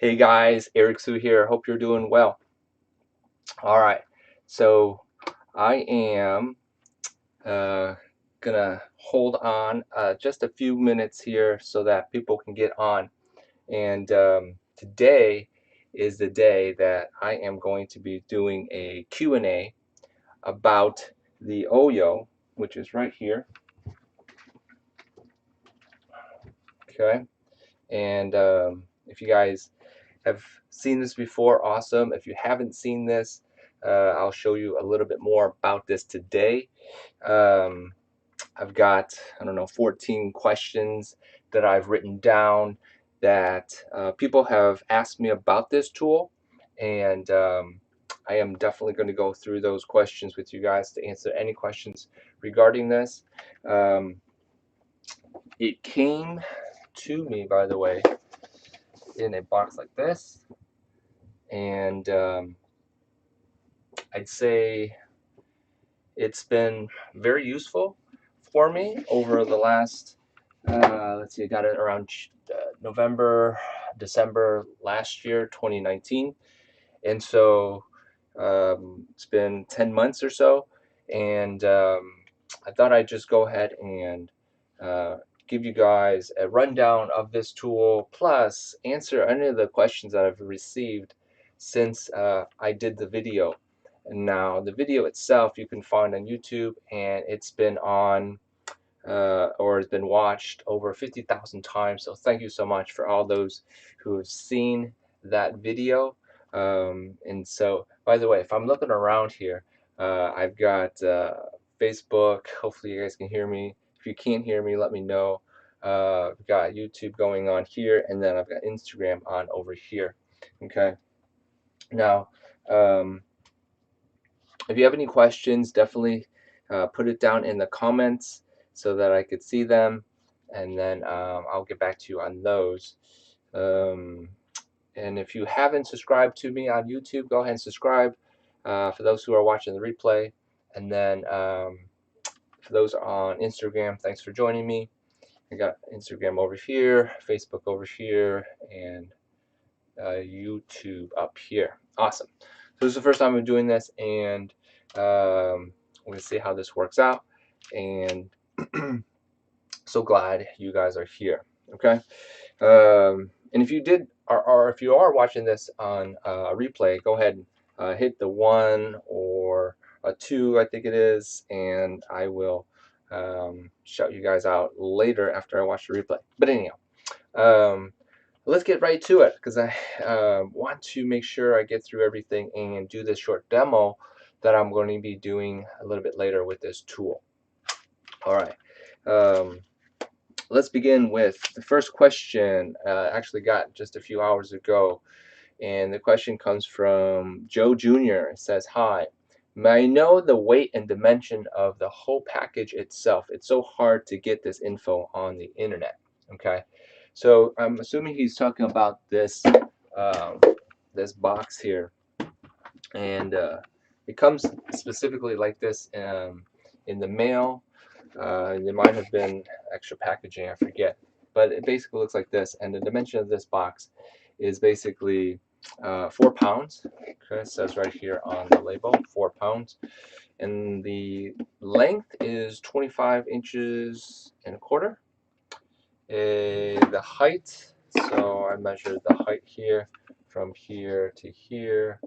Hey guys, Azeriks here. Hope you're doing well. All right, so I am gonna hold on just a few minutes here so that people can get on. And today is the day that I am going to be doing a Q&A about the OYO, which is right here. Okay, and if you guys have seen this before, awesome. If you haven't seen this, I'll show you a little bit more about this today. Um, I've got, I don't know, 14 questions that I've written down that people have asked me about this tool, and I am definitely going to go through those questions with you guys to answer any questions regarding this. Um, it came to me, by the way, in a box like this, and I'd say it's been very useful for me over the last, let's see, I got it around November, December last year, 2019. And so it's been 10 months or so. And I thought I'd just go ahead and uh, give you guys a rundown of this tool, plus answer any of the questions that I've received since I did the video. Now, the video itself you can find on YouTube, and it's been on or has been watched over 50,000 times. So thank you so much for all those who have seen that video. And so, by the way, if I'm looking around here, I've got Facebook. Hopefully, you guys can hear me. If you can't hear me, let me know. I've got YouTube going on here, and then I've got Instagram on over here. Okay. Now, um, if you have any questions, definitely put it down in the comments so that I could see them, and then I'll get back to you on those. Um, and if you haven't subscribed to me on YouTube, go ahead and subscribe for those who are watching the replay. And then for those on Instagram, thanks for joining me. I got Instagram over here, Facebook over here, and YouTube up here. Awesome. So this is the first time I'm doing this, and we're gonna see how this works out. And so glad you guys are here. Okay. And if you did, or if you are watching this on a replay, go ahead and hit the 1 or a 2, I think it is, and I will shout you guys out later after I watch the replay. But anyhow, let's get right to it, because I want to make sure I get through everything and do this short demo that I'm going to be doing a little bit later with this tool. All right. Let's begin with the first question. Actually got just a few hours ago, and the question comes from Joe Jr. It says, "Hi, may I know the weight and dimension of the whole package itself? It's so hard to get this info on the internet." Okay, so I'm assuming he's talking about this this box here, and it comes specifically like this in the mail. There might have been extra packaging, I forget, but it basically looks like this. And the dimension of this box is basically 4 pounds. Okay, it says right here on the label, 4 pounds. And the length is 25 inches and a quarter. The height, so I measured the height here from here to here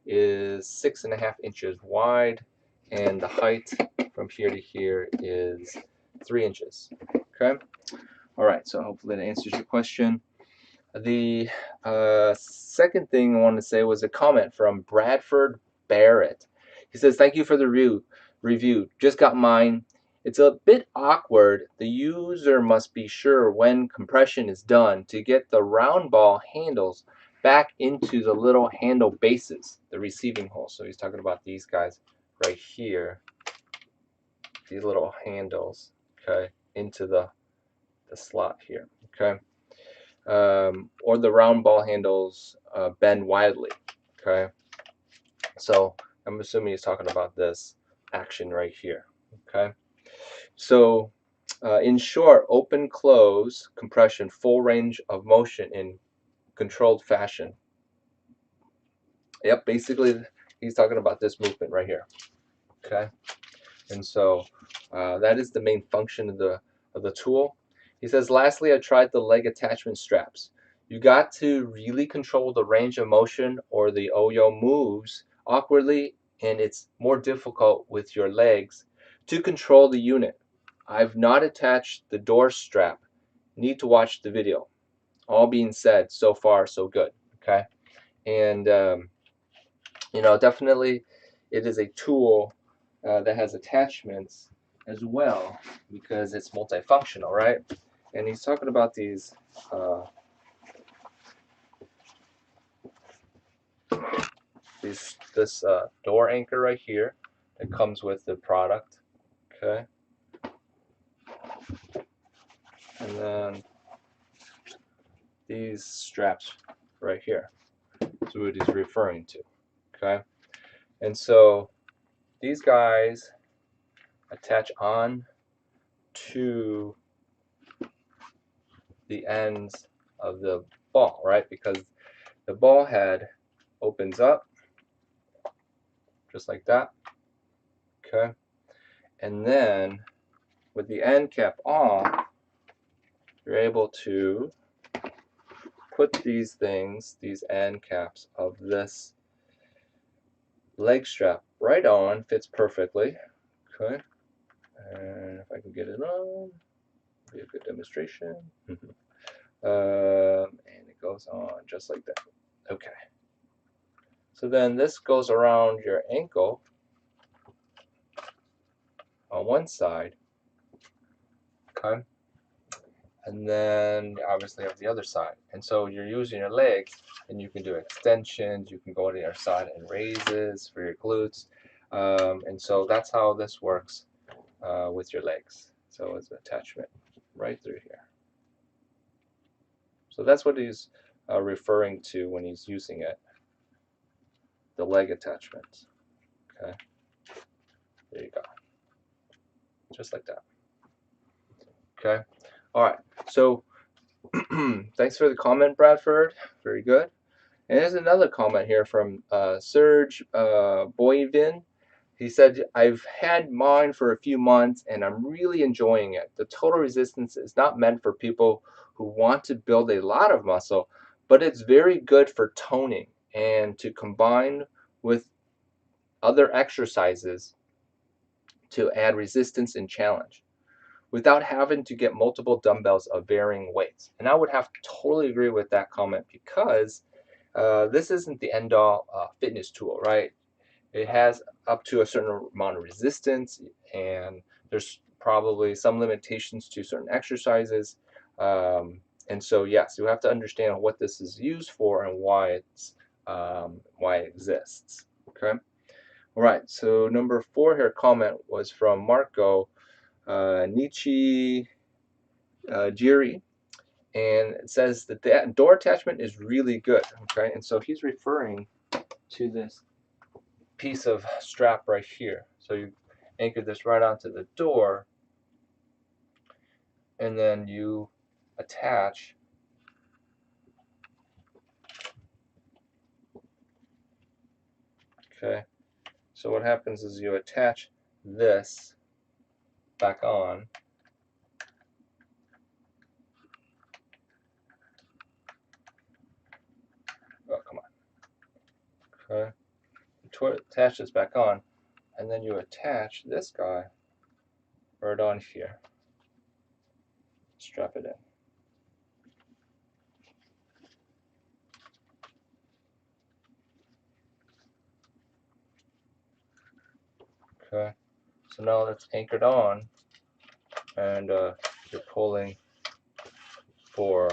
is 6.5 inches wide, and the height from here to here is 3 inches. Okay. All right. So hopefully that answers your question. The second thing I wanted to say was a comment from Bradford Barrett. He says, "Thank you for the review. Just got mine. It's a bit awkward. The user must be sure when compression is done to get the round ball handles back into the little handle bases, the receiving hole." So he's talking about these guys right here, these little handles, okay, into the slot here, okay. Or the round ball handles bend widely, okay. So I'm assuming he's talking about this action right here, okay. So in short, open, close, compression, full range of motion in controlled fashion. Yep, basically he's talking about this movement right here. Okay, and so that is the main function of the tool. He says, lastly, I tried the leg attachment straps. You got to really control the range of motion or the OYO moves awkwardly, and it's more difficult with your legs to control the unit. I've not attached the door strap. Need to watch the video. All being said, so far so good. Okay, and you know, definitely it is a tool that has attachments as well because it's multifunctional, right? And he's talking about uh, this door anchor right here that comes with the product. Okay, and then these straps right here is what he's referring to. Okay, and so these guys attach on to the ends of the ball, right? Because the ball head opens up just like that. Okay, and then with the end cap on, you're able to put these things, these end caps of this leg strap right on, fits perfectly. Okay, and if I can get it on, be a good demonstration. And it goes on just like that. Okay, so then this goes around your ankle on one side. Okay, and then obviously have the other side. And so you're using your legs, and you can do extensions, you can go to your side and raises for your glutes. And so that's how this works with your legs. So it's an attachment right through here. So that's what he's referring to when he's using it, the leg attachment. Okay, there you go, just like that. Okay, all right, so thanks for the comment, Bradford. Very good. And there's another comment here from Serge Boyvin. He said, I've had mine for a few months and I'm really enjoying it. The total resistance is not meant for people who want to build a lot of muscle, but it's very good for toning and to combine with other exercises to add resistance and challenge without having to get multiple dumbbells of varying weights. And I would have to totally agree with that comment because this isn't the end-all fitness tool, right? It has up to a certain amount of resistance, and there's probably some limitations to certain exercises. And so, yes, you have to understand what this is used for and why it exists. Okay. All right. So number 4 here comment was from Marco Nietzsche Jiri, and it says that the door attachment is really good. Okay, and so he's referring to this piece of strap right here. So you anchor this right onto the door, and then you attach okay, so what happens is you attach this back on. Oh, come on. Okay, attach this back on, and then you attach this guy right on here. Strap it in. Okay, so now it's anchored on, and you're pulling for,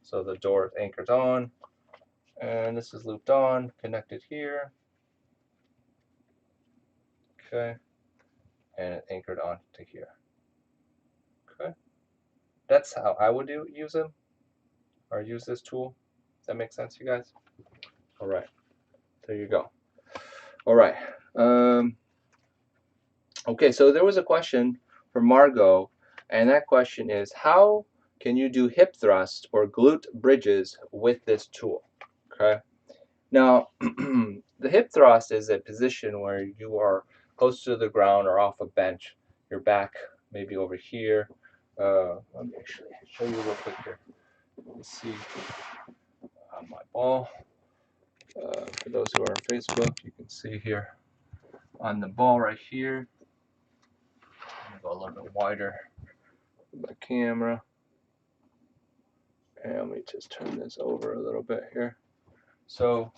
so the door is anchored on, and this is looped on, connected here. Okay, and it anchored on to here. Okay, that's how I would use them, or use this tool. Does that make sense, you guys? All right, there you go. All right. Okay, so there was a question from Margot, and that question is, how can you do hip thrusts or glute bridges with this tool? Okay. Now, the hip thrust is a position where you are close to the ground or off a bench. Your back maybe over here. Let me actually show you real quick here. Let me see on my ball. For those who are on Facebook, you can see here on the ball right here. I'm gonna go a little bit wider with my camera. And let me just turn this over a little bit here. So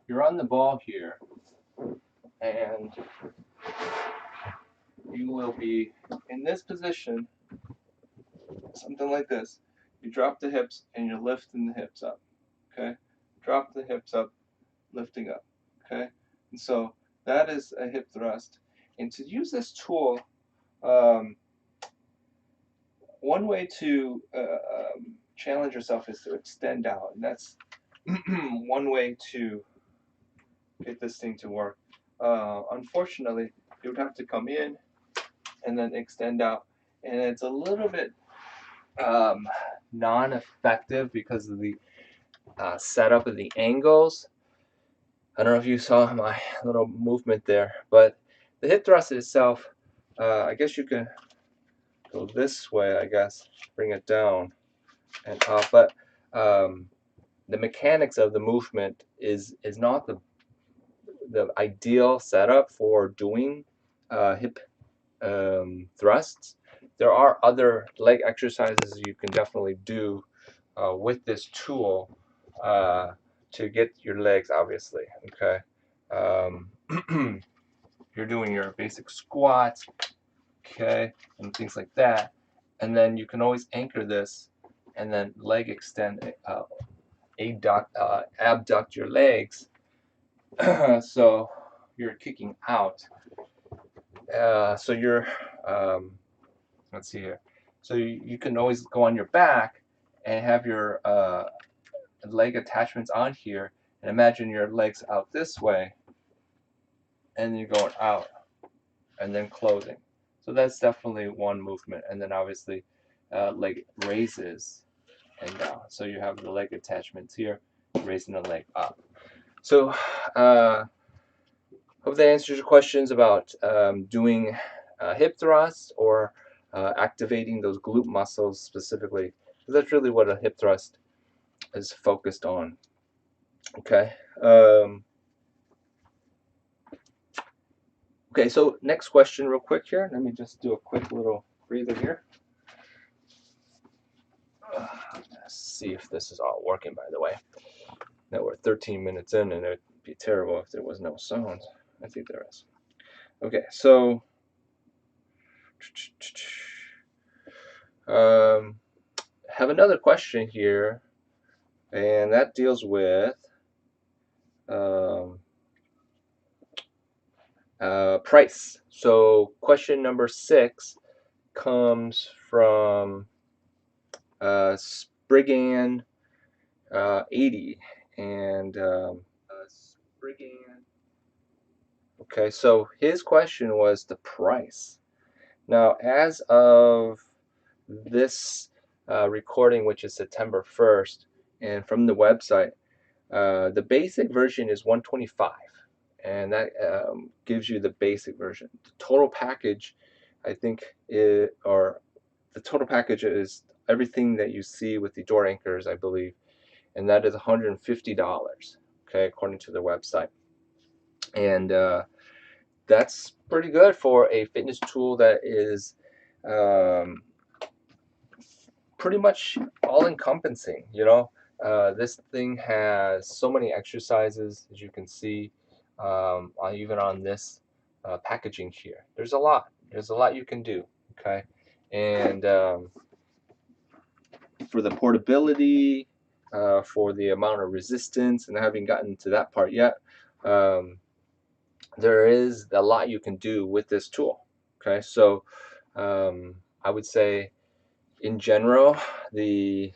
you're on the ball here, and you will be in this position, something like this. You drop the hips and you're lifting the hips up. Okay? Drop the hips up, lifting up. Okay? And so that is a hip thrust. And to use this tool, one way to challenge yourself is to extend out. And that's one way to get this thing to work. Unfortunately, you would have to come in and then extend out. And it's a little bit non-effective because of the setup of the angles. I don't know if you saw my little movement there, but the hip thrust itself, I guess you can go this way, I guess, bring it down and up, but the mechanics of the movement is not the ideal setup for doing hip thrusts. There are other leg exercises you can definitely do with this tool to get your legs, obviously. Okay, you're doing your basic squats, okay, and things like that, and then you can always anchor this, and then leg extend, abduct your legs, so you're kicking out. So you're let's see here. So you can always go on your back and have your leg attachments on here, and imagine your legs out this way, and you're going out, and then closing. So that's definitely one movement, and then obviously leg raises and down. So you have the leg attachments here, raising the leg up. So hope that answers your questions about doing hip thrusts or activating those glute muscles specifically. That's really what a hip thrust is focused on. Okay. Okay, so next question real quick here. Let me just do a quick little breather here. Let's see if this is all working, by the way. Now we're 13 minutes in, and it'd be terrible if there was no sound. I think there is. Okay, so have another question here, and that deals with price. So question number 6 comes from Spriggan 80, and Spriggan. Okay, so his question was the price. Now, as of this recording, which is September 1st, and from the website, the basic version is $125, and that gives you the basic version. The total package, I think, the total package is everything that you see with the door anchors, I believe, and that is $150, okay, according to the website. And that's pretty good for a fitness tool that is pretty much all-encompassing. This thing has so many exercises, as you can see, even on this packaging here. There's a lot you can do. Okay, and for the portability, for the amount of resistance, and I haven't gotten to that part yet. There is a lot you can do with this tool. Okay, so I would say in general the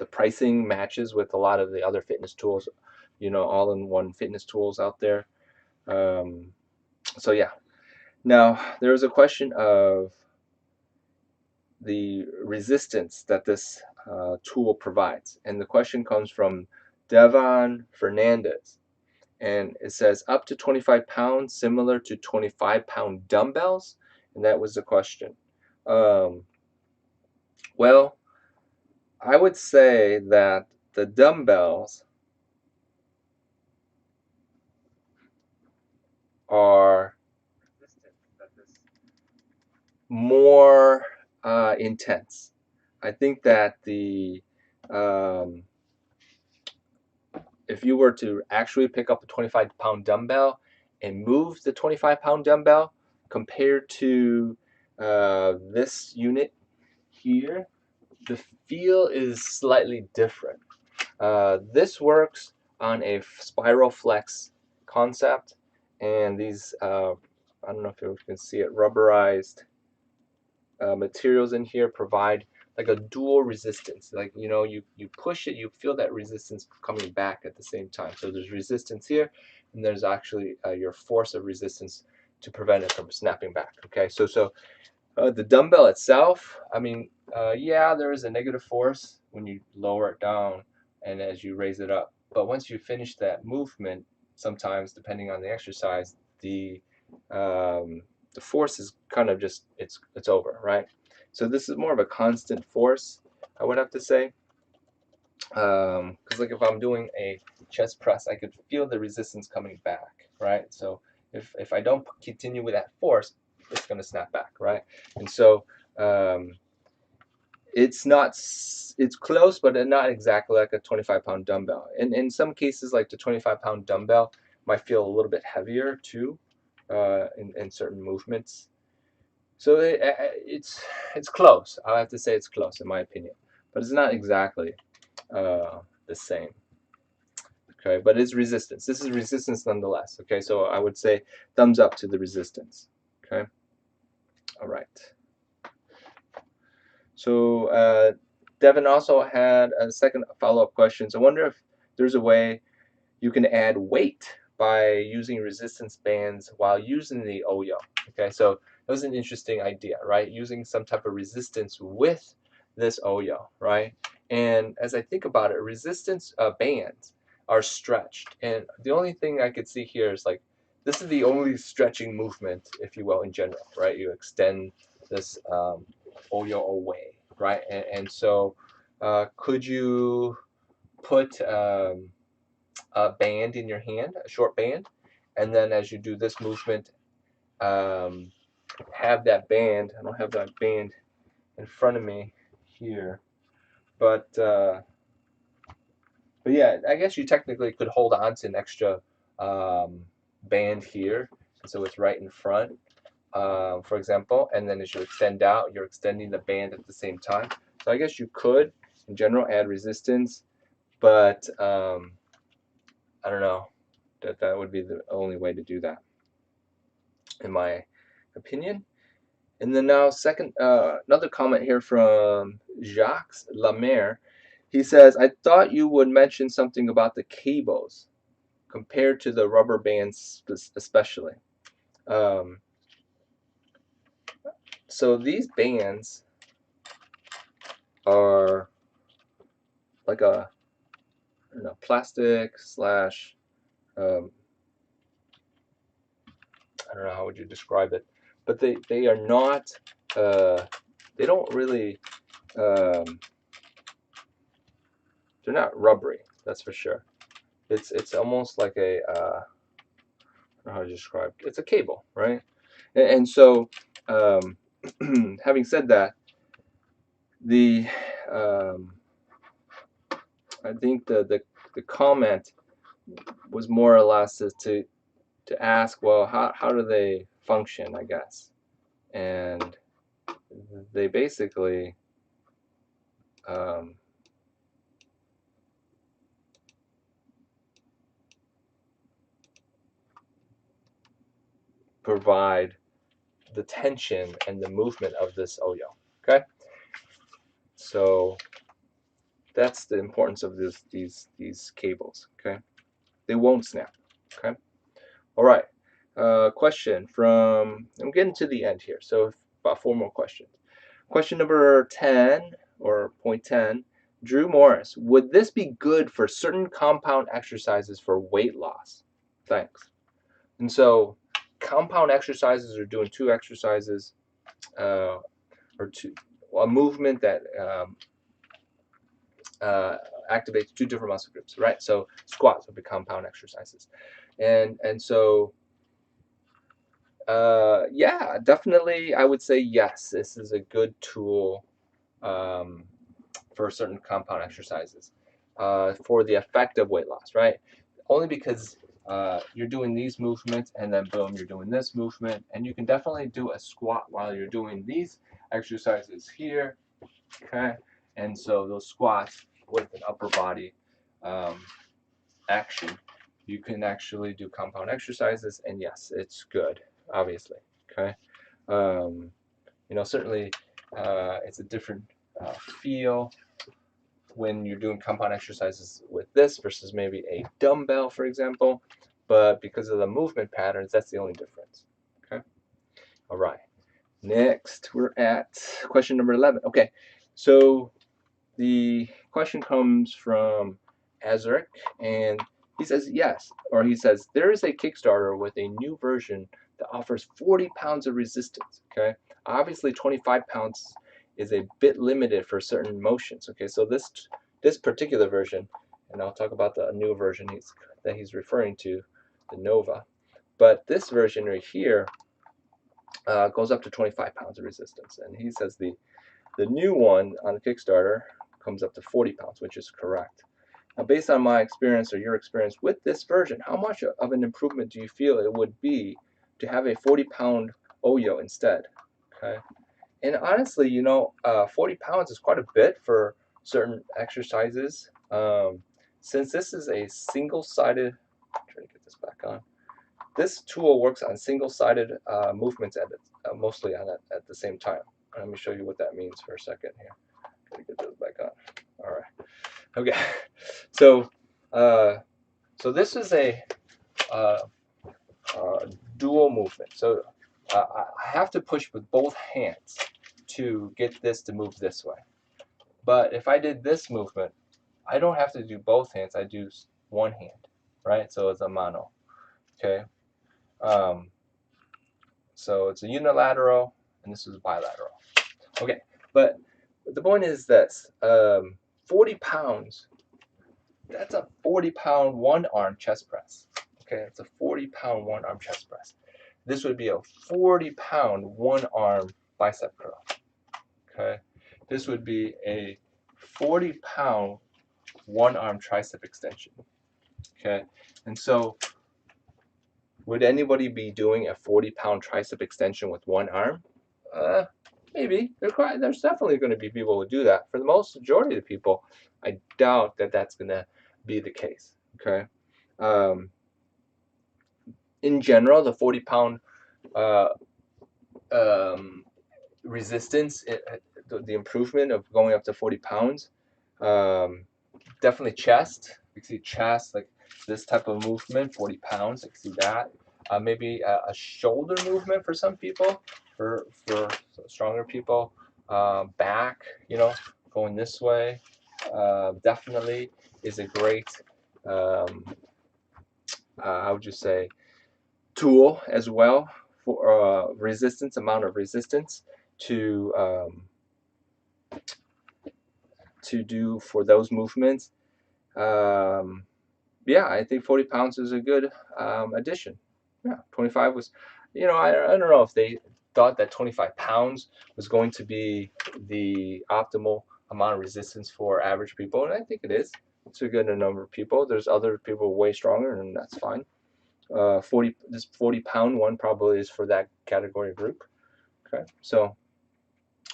pricing matches with a lot of the other fitness tools, all-in-one fitness tools out there. So yeah. Now there was a question of the resistance that this tool provides. And the question comes from Devon Fernandez. And it says up to 25 pounds, similar to 25-pound dumbbells. And that was the question. Well, I would say that the dumbbells are more intense. I think that if you were to actually pick up a 25-pound dumbbell and move the 25-pound dumbbell compared to this unit here, the feel is slightly different. This works on a spiral flex concept, and these I don't know if you can see it, rubberized materials in here provide like a dual resistance. Like, you know, you push it, you feel that resistance coming back at the same time. So there's resistance here, and there's actually your force of resistance to prevent it from snapping back. Okay, so the dumbbell itself, I mean, yeah, there is a negative force when you lower it down and as you raise it up. But once you finish that movement, sometimes depending on the exercise, the force is kind of just it's over, right? So this is more of a constant force, I would have to say, because like if I'm doing a chest press, I could feel the resistance coming back, right? So if I don't continue with that force, it's going to snap back, right? And so it's not it's close, but not exactly like a 25-pound dumbbell. And in some cases, like the 25-pound dumbbell might feel a little bit heavier too in certain movements. So it's close. I have to say it's close in my opinion, but it's not exactly the same. Okay, but it's resistance. This is resistance nonetheless. Okay, so I would say thumbs up to the resistance. Okay, all right. So Devin also had a second follow-up question. So I wonder if there's a way you can add weight by using resistance bands while using the OYO. Okay, so that was an interesting idea, right? Using some type of resistance with this OYO, right? And as I think about it, resistance bands are stretched. And the only thing I could see here is like, this is the only stretching movement, if you will, in general, right? You extend this OYO away, right? And so could you put a band in your hand, a short band, and then as you do this movement, have that band. I don't have that band in front of me here, but yeah, I guess you technically could hold on to an extra band here, so it's right in front, for example, and then as you extend out, you're extending the band at the same time. So I guess you could, in general, add resistance, but I don't know that would be the only way to do that, in my opinion. And then now, second, another comment here from Jacques Lamer. He says, "I thought you would mention something about the cables compared to the rubber bands, especially." Um, so these bands are like a, I don't know, plastic slash, I don't know how would you describe it, but they are not, they don't really, um, they're not rubbery. That's for sure. It's almost like a I don't know how to describe it. It's a cable, right? And so, having said that, the I think the comment was more or less to ask, well, how do they function, I guess, and they basically um, provide the tension and the movement of this OYO. Okay, so that's the importance of these cables. Okay, they won't snap. Okay, all right. Question from, I'm getting to the end here, so about 4 more questions. Question number 10, or point 10, Drew Morris. Would this be good for certain compound exercises for weight loss? Thanks. And so compound exercises are doing two exercises or a movement that activates two different muscle groups, right? So squats would be compound exercises. And so yeah, definitely I would say yes, this is a good tool for certain compound exercises for the effective weight loss, right? Only because you're doing these movements and then boom, you're doing this movement, and you can definitely do a squat while you're doing these exercises here, okay? And so those squats with an upper body action, you can actually do compound exercises, and yes, it's good, obviously, okay? You know, certainly it's a different feel when you're doing compound exercises with this versus maybe a dumbbell, for example, but because of the movement patterns, that's the only difference, okay? All right, next we're at question number 11. Okay, so the question comes from Azeriks, and he says yes, or he says there is a Kickstarter with a new version that offers 40 pounds of resistance, okay? Obviously 25 pounds is a bit limited for certain motions, okay? So this particular version, and I'll talk about the new version that he's referring to, the Nova, but this version right here goes up to 25 pounds of resistance, and he says the new one on Kickstarter comes up to 40 pounds, which is correct. Now, based on my experience or your experience with this version, how much of an improvement do you feel it would be to have a 40-pound OYO instead? Okay, and honestly, you know, 40 pounds is quite a bit for certain exercises. Since this is a single-sided, trying to get this back on. This tool works on single-sided movements mostly at the same time. Let me show you what that means for a second here. Gotta get those back on. All right. Okay. So, so this is a dual movement. So I have to push with both hands to get this to move this way. But if I did this movement, I don't have to do both hands. I do one hand, right? So it's a mano. Okay. So it's a unilateral, and this is bilateral. Okay, but the point is this: 40 pounds. That's a 40-pound one-arm chest press. Okay, it's a 40-pound one-arm chest press. This would be a 40-pound one-arm bicep curl. Okay, this would be a 40-pound one-arm tricep extension. Okay, and so would anybody be doing a 40-pound tricep extension with one arm? Maybe. There's definitely going to be people who do that. For the most majority of the people, I doubt that that's going to be the case. Okay. In general, the 40-pound resistance, the improvement of going up to 40 pounds, definitely chest. You can see chest, like this type of movement, 40 pounds. You can see that. Maybe a shoulder movement for some people, for stronger people. Back, you know, going this way, definitely is a great, how would you say, tool as well for resistance, amount of resistance to do for those movements. Yeah, I think 40 pounds is a good addition. Yeah, 25 was, you know, I don't know if they thought that 25 pounds was going to be the optimal amount of resistance for average people, and I think it is. It's a good number of people. There's other people way stronger, and that's fine. This 40-pound one probably is for that category group. Okay, so,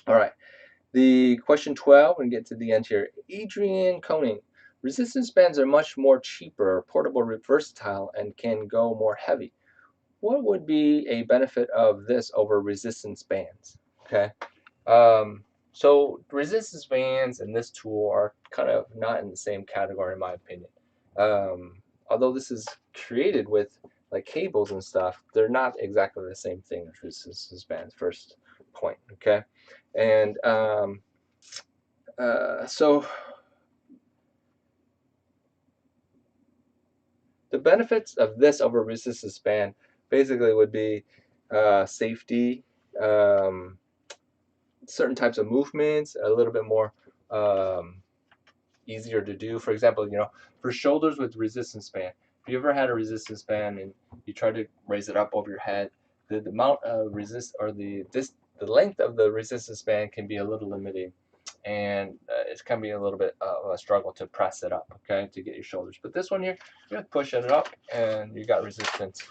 all right. The question 12, and get to the end here. Adrian Koning. Resistance bands are much more cheaper, portable, versatile, and can go more heavy. What would be a benefit of this over resistance bands? Okay. So resistance bands and this tool are kind of not in the same category, in my opinion. Although this is created with like cables and stuff, they're not exactly the same thing as resistance bands. First point. Okay, and so the benefits of this over resistance band basically would be safety, certain types of movements, a little bit more easier to do. For example, for shoulders with resistance band, if you ever had a resistance band and you try to raise it up over your head, the amount of the length of the resistance band can be a little limiting, and it can be a little bit of a struggle to press it up, okay, to get your shoulders. But this one here, you just push it up and you got resistance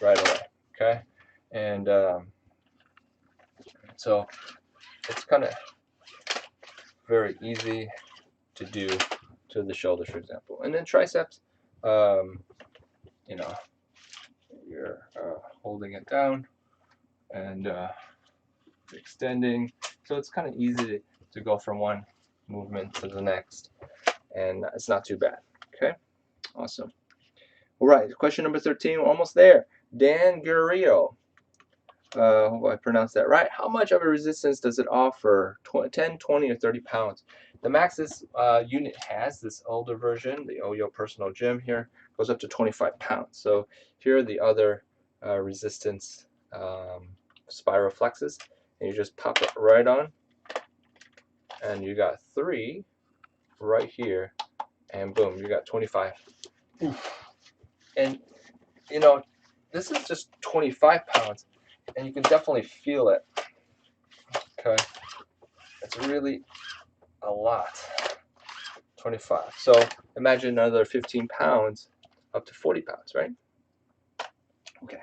right away, okay? And so it's kind of very easy to do to the shoulders, for example. And then triceps, you know, you're holding it down and extending. So it's kind of easy to go from one movement to the next, and it's not too bad. Okay, awesome. All right, question number 13. We're almost there. Dan Guerrero. Hope I pronounced that right. How much of a resistance does it offer? 10, 20, or 30 pounds? The max this unit has, this older version, the OYO Personal Gym here, goes up to 25 pounds. So here are the other resistance spiral flexes, and you just pop it right on, and you got 3 right here, and boom, you got 25. And this is just 25 pounds, and you can definitely feel it. Okay, it's really a lot. 25. So imagine another 15 pounds up to 40 pounds, right? Okay,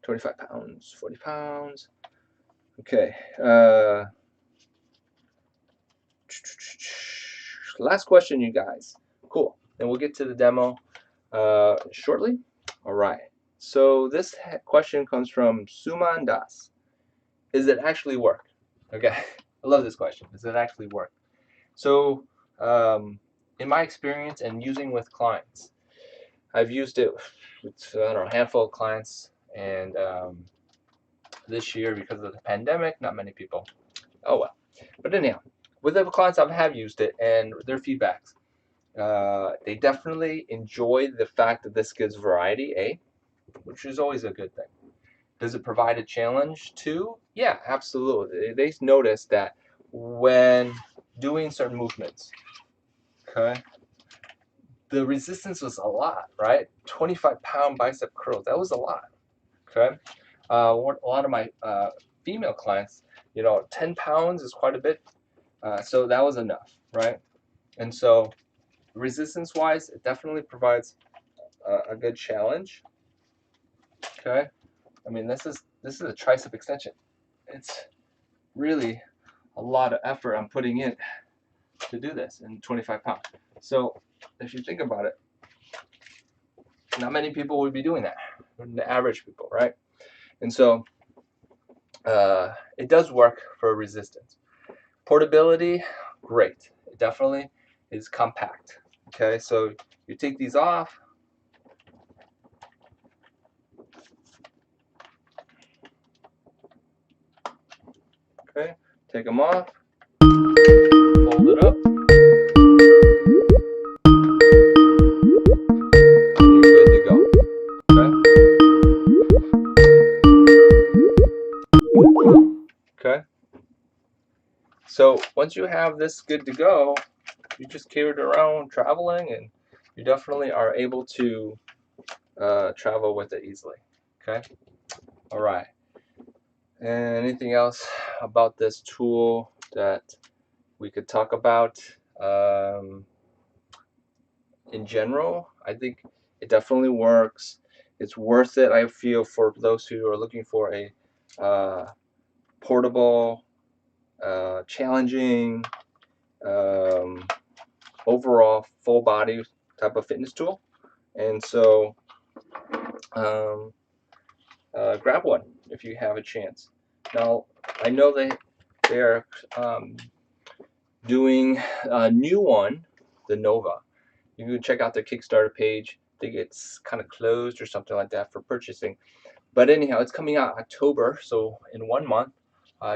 25 pounds, 40 pounds. Okay, last question, you guys. Cool. And we'll get to the demo shortly. All right. So this question comes from Suman Das. Does it actually work? Okay, I love this question. Does it actually work? So in my experience and using with clients, I've used it with, I don't know, a handful of clients, and this year, because of the pandemic, not many people. Oh well. But anyhow, with the clients I have used it and their feedbacks, they definitely enjoy the fact that this gives variety, which is always a good thing. Does it provide a challenge too? Yeah, absolutely. They notice that when doing certain movements, okay, the resistance was a lot, right? 25-pound bicep curls, that was a lot, okay? A lot of my female clients, 10 pounds is quite a bit, so that was enough, right? And so resistance-wise, it definitely provides a good challenge, okay? I mean, this is a tricep extension. It's really a lot of effort I'm putting in to do this in 25 pounds. So if you think about it, not many people would be doing that, the average people, right? And so it does work for resistance. Portability, great. It definitely is compact. Okay, so you take these off. Okay, take them off, fold it up, and you're good to go. Okay. So once you have this good to go, you just carry it around traveling, and you definitely are able to travel with it easily. Okay. All right. And anything else about this tool that we could talk about? In general, I think it definitely works. It's worth it, I feel, for those who are looking for a portable, challenging, overall full body type of fitness tool. And so grab one if you have a chance. Now, I know they're doing a new one, the Nova. You can check out their Kickstarter page. I think it's kind of closed or something like that for purchasing. But anyhow, it's coming out October, so in 1 month.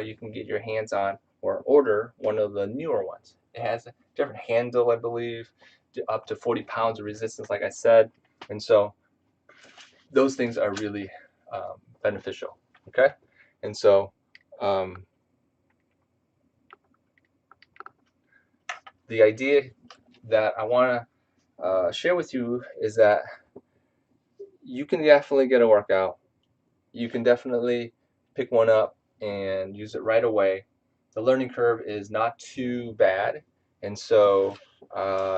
you can get your hands on or order one of the newer ones. It has a different handle, I believe, up to 40 pounds of resistance, like I said. And so those things are really beneficial. Okay. And so the idea that I want to share with you is that you can definitely get a workout. You can definitely pick one up and use it right away. The learning curve is not too bad, and so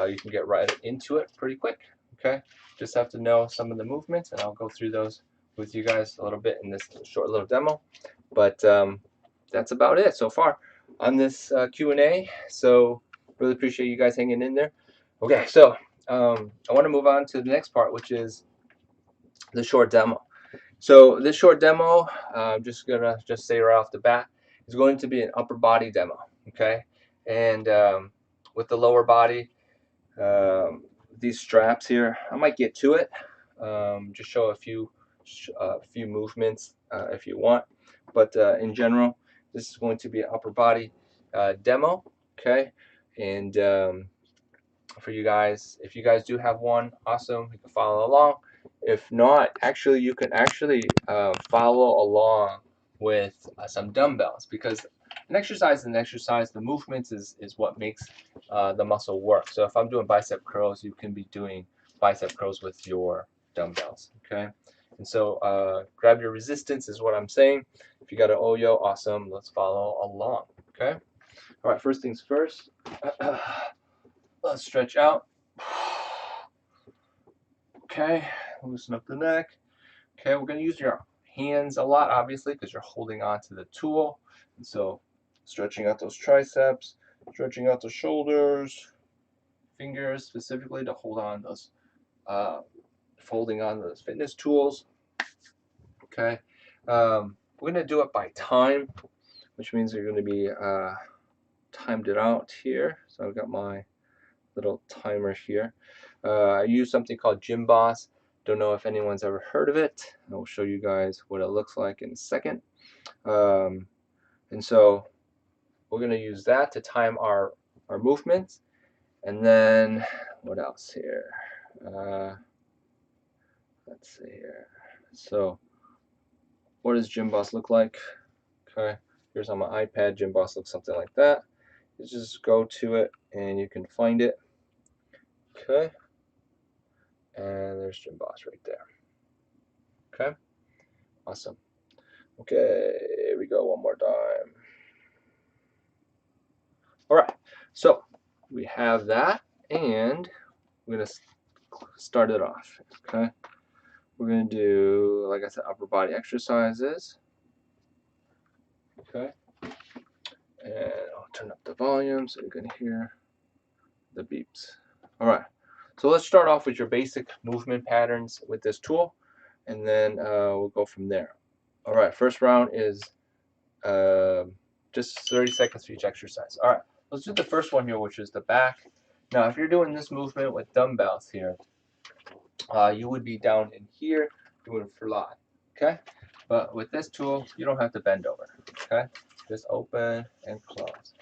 you can get right into it pretty quick. Okay, just have to know some of the movements, and I'll go through those with you guys a little bit in this short little demo. But that's about it so far on this Q&A. So really appreciate you guys hanging in there. Okay, so I want to move on to the next part, which is the short demo. So this short demo, I'm just gonna say right off the bat, is going to be an upper body demo. Okay, and with the lower body, these straps here, I might get to it. Just show a few movements if you want, but in general, this is going to be an upper body demo. Okay, and for you guys, if you guys do have one, awesome, you can follow along. If not, actually you can actually follow along with some dumbbells, because an exercise is an exercise. The movements is what makes the muscle work. So if I'm doing bicep curls, you can be doing bicep curls with your dumbbells. Okay, and so grab your resistance is what I'm saying. If you got an OYO, awesome, let's follow along. Okay, all right, first things first. Let's stretch out. Okay, loosen up the neck. Okay, we're going to use your hands a lot, obviously, because you're holding on to the tool. And so stretching out those triceps, stretching out the shoulders, fingers specifically to hold on those, folding on those fitness tools. Okay, we're going to do it by time, which means you're going to be timed it out here. So I've got my little timer here. I use something called Gym Boss. Don't know if anyone's ever heard of it. I will show you guys what it looks like in a second. And so we're going to use that to time our movements. And then what else here? Let's see here. So what does Gym Boss look like? Okay, here's on my iPad. Gym Boss looks something like that. You just go to it and you can find it. Okay, and there's Gym Boss right there. Okay, awesome. Okay, here we go one more time. All right, so we have that, and we're gonna start it off. Okay, we're gonna do, like I said, upper body exercises. Okay, and I'll turn up the volume so you can hear the beeps. All right, so let's start off with your basic movement patterns with this tool, and then we'll go from there. All right, first round is just 30 seconds for each exercise. All right, let's do the first one here, which is the back. Now, if you're doing this movement with dumbbells here, you would be down in here doing fly, okay? But with this tool, you don't have to bend over, okay? Just open and close.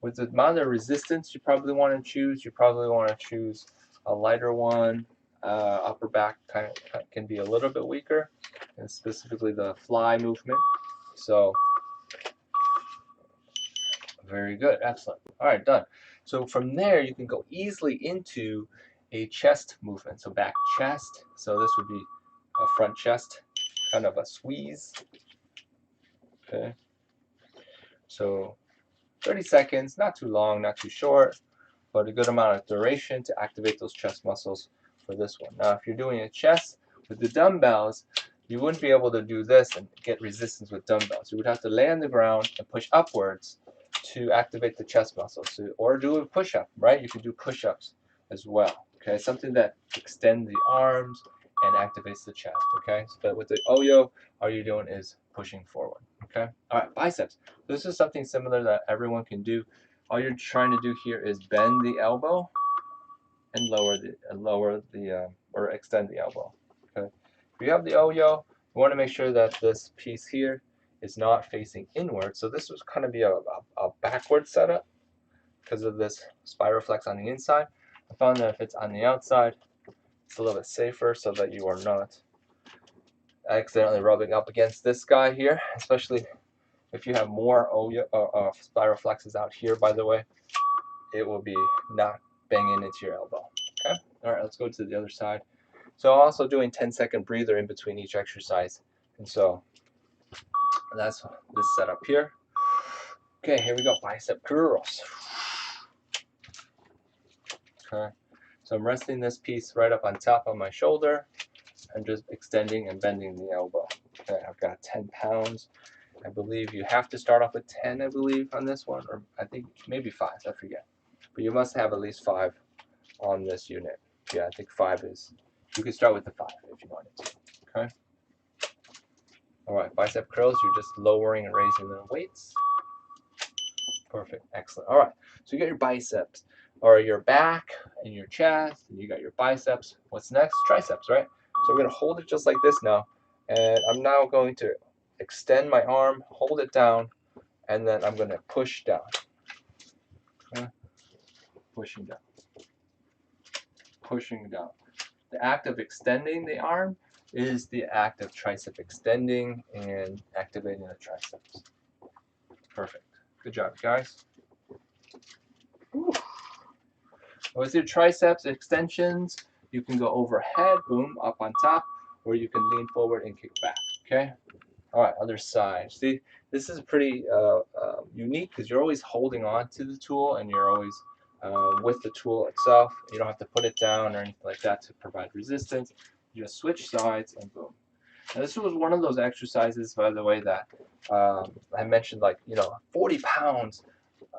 With the amount of resistance you probably want to choose, a lighter one. Upper back kind of can be a little bit weaker, and specifically the fly movement. So very good, excellent. All right, done. So from there, you can go easily into a chest movement. So back chest. So this would be a front chest, kind of a squeeze. Okay. So 30 seconds, not too long, not too short, but a good amount of duration to activate those chest muscles for this one. Now, if you're doing a chest with the dumbbells, you wouldn't be able to do this and get resistance with dumbbells. You would have to lay on the ground and push upwards to activate the chest muscles, so, or do a push-up, right? You can do push-ups as well, okay? Something that extends the arms and activates the chest, okay? But with the OYO, all you're doing is pushing forward, okay? All right, biceps. This is something similar that everyone can do. All you're trying to do here is bend the elbow and lower the or extend the elbow, okay? If you have the OYO, you want to make sure that this piece here is not facing inward. So this was kind of be a backward setup because of this spiral flex on the inside. I found that if it's on the outside, it's a little bit safer so that you are not accidentally rubbing up against this guy here, especially if you have more OYO, spiral flexes out here, by the way, it will be not banging into your elbow. Okay, all right, let's go to the other side. So also doing 10-second breather in between each exercise. And so that's this setup here. Okay, here we go, bicep curls. Okay, so I'm resting this piece right up on top of my shoulder and just extending and bending the elbow. Okay, I've got 10 pounds. I believe you have to start off with 10, I believe, on this one, or I think maybe 5, I forget. But you must have at least 5 on this unit. Yeah, I think 5 is, you could start with the 5 if you wanted to, okay? All right, bicep curls, you're just lowering and raising the weights. Perfect, excellent. All right, so you got your biceps, or your back and your chest, and you got your biceps. What's next? Triceps, right? So we're gonna hold it just like this now, and I'm now going to extend my arm, hold it down, and then I'm gonna push down. Okay? Pushing down. Pushing down. The act of extending the arm is the act of tricep extending and activating the triceps. Perfect. Good job, guys. Whew. With your triceps extensions, you can go overhead, boom, up on top, or you can lean forward and kick back, okay? All right, other side. See, this is pretty unique because you're always holding on to the tool and you're always with the tool itself. You don't have to put it down or anything like that to provide resistance. You just switch sides and boom. Now, this was one of those exercises, by the way, that I mentioned, like, 40 pounds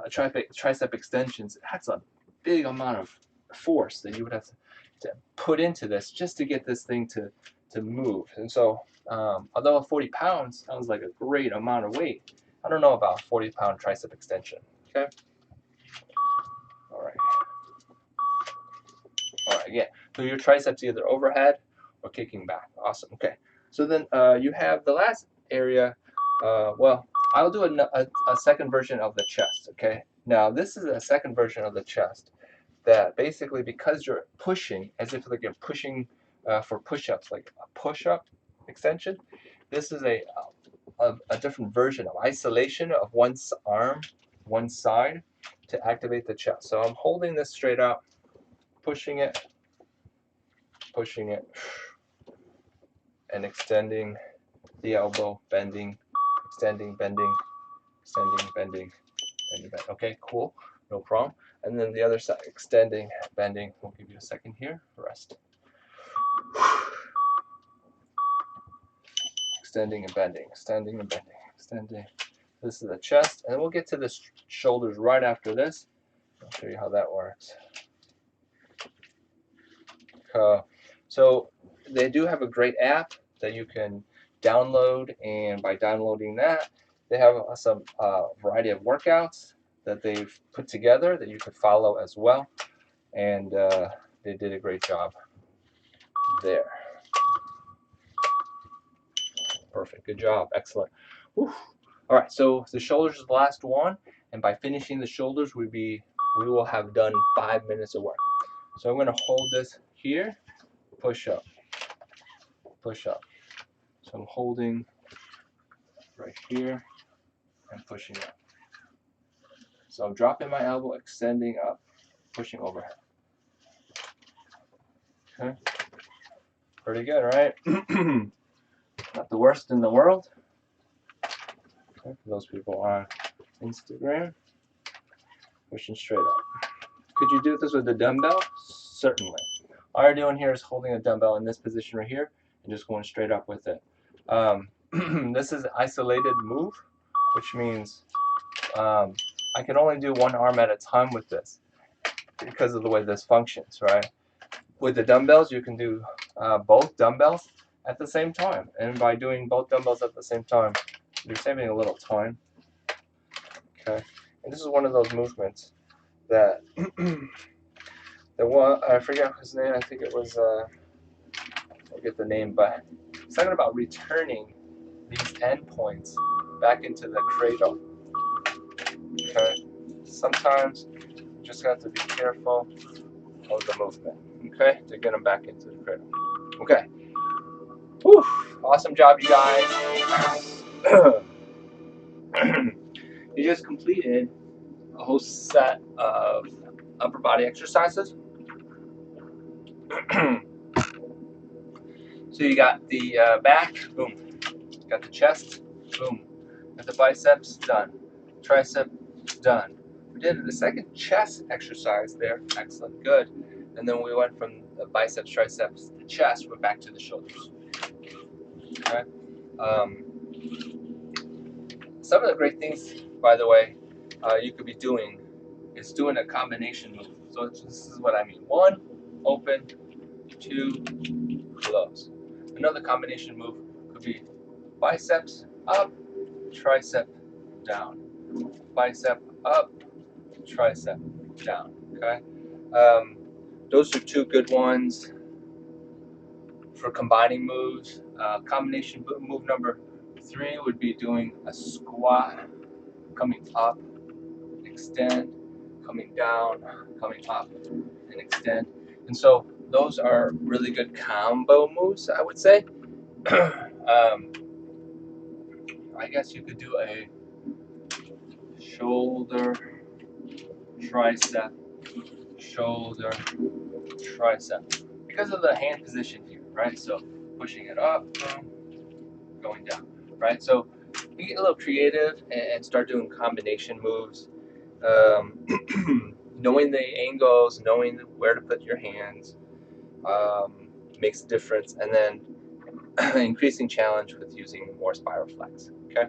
tricep extensions. That's a big amount of force that you would have to put into this just to get this thing to move. And so, although 40 pounds sounds like a great amount of weight, I don't know about 40-pound tricep extension. Okay. All right. All right. Again, so your triceps either overhead or kicking back. Awesome. Okay. So then you have the last area. Well, I'll do a second version of the chest. Okay. Now this is a second version of the chest that basically, because you're pushing as if like you're pushing for push-ups, like a push-up extension. This is a different version of isolation of one's arm, one side, to activate the chest. So I'm holding this straight out, pushing it, and extending the elbow, bending, extending, bending, extending, bending, bending, bending. Okay, cool, no problem. And then the other side, extending, bending. We'll give you a second here, rest. Extending and bending, extending and bending, extending. This is the chest, and we'll get to the shoulders right after this. I'll show you how that works. So they do have a great app that you can download, and by downloading that, they have some variety of workouts that they've put together that you could follow as well, and they did a great job there. Perfect, good job, excellent. Whew. All right, so the shoulders is the last one, and by finishing the shoulders, we will have done 5 minutes of work. So I'm going to hold this here, push up, push up. So I'm holding right here and pushing up. So I'm dropping my elbow, extending up, pushing overhead. Okay, pretty good, right? Not the worst in the world. Okay, for those people on Instagram, pushing straight up. Could you do this with a dumbbell? Certainly. All you're doing here is holding a dumbbell in this position right here and just going straight up with it. This is an isolated move, which means I can only do one arm at a time with this because of the way this functions, right? With the dumbbells, you can do both dumbbells at the same time. And by doing both dumbbells at the same time, you're saving a little time. Okay. And this is one of those movements that the one, I forget his name, I think it was I forget the name, but it's talking about returning these endpoints back into the cradle. Okay. Sometimes you just have to be careful of the movement. Okay, to get them back into the cradle. Okay. Whew. Awesome job, you guys. You just completed a whole set of upper body exercises. So you got the back, boom. Got the chest, boom. Got the biceps, done. Tricep, done. We did the second chest exercise there. Excellent, good. And then we went from the biceps, triceps, the chest, we're back to the shoulders. Okay. Some of the great things, by the way, you could be doing is doing a combination move. So this is what I mean. One, open, two, close. Another combination move could be biceps up, tricep down. Bicep up, tricep down. Okay. Those are two good ones for combining moves. Combination move number 3 would be doing a squat, coming up, extend, coming down, coming up, and extend. And so those are really good combo moves, I would say. I guess you could do a shoulder, tricep, shoulder, tricep, because of the hand position here, right? So pushing it up, going down, right? So you get a little creative and start doing combination moves. Knowing the angles, knowing where to put your hands makes a difference, and then increasing challenge with using more spiral flex. Okay,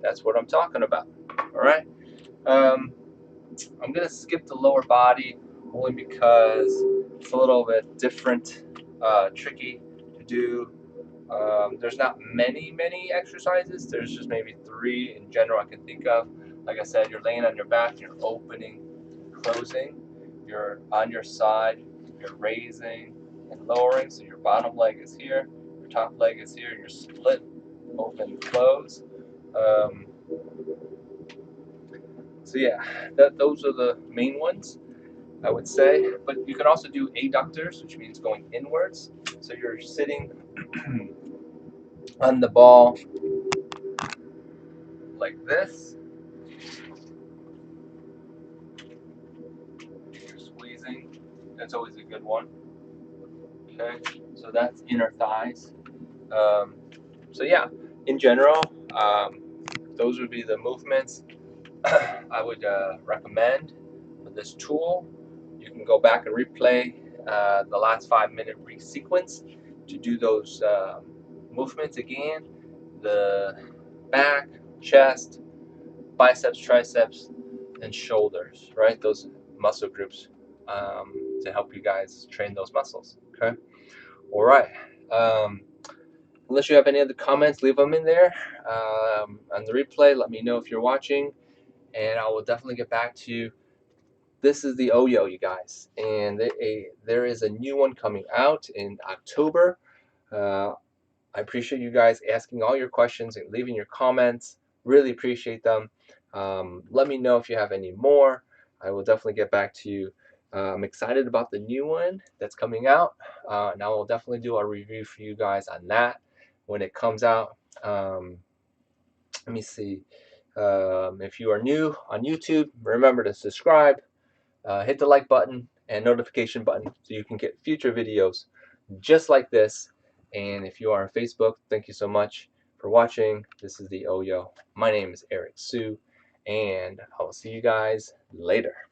that's what I'm talking about. All right. I'm gonna skip the lower body only because it's a little bit different, tricky to do. There's not many exercises. There's just maybe 3 in general I can think of. Like I said, you're laying on your back, you're opening, closing. You're on your side, you're raising and lowering. So your bottom leg is here, your top leg is here, and you're split, open, close. Um, so yeah, those are the main ones, I would say. But you can also do adductors, which means going inwards. So you're sitting on the ball like this. You're squeezing. That's always a good one. Okay, so that's inner thighs. Um, so yeah, in general, those would be the movements I would recommend for this tool. You can go back and replay the last 5-minute sequence to do those movements again. The back, chest, biceps, triceps, and shoulders, right? Those muscle groups to help you guys train those muscles. Okay. All right. Unless you have any other comments, leave them in there on the replay. Let me know if you're watching, and I will definitely get back to you. This is the OYO, you guys, and there is a new one coming out in October. Uh, I appreciate you guys asking all your questions and leaving your comments. Really appreciate them. Let me know if you have any more. I will definitely get back to you. I'm excited about the new one that's coming out, and I will definitely do a review for you guys on that when it comes out. Let me see. If you are new on YouTube, remember to subscribe, hit the like button and notification button so you can get future videos just like this. And if you are on Facebook, thank you so much for watching. This is the OYO. My name is Eric Sue, and I will see you guys later.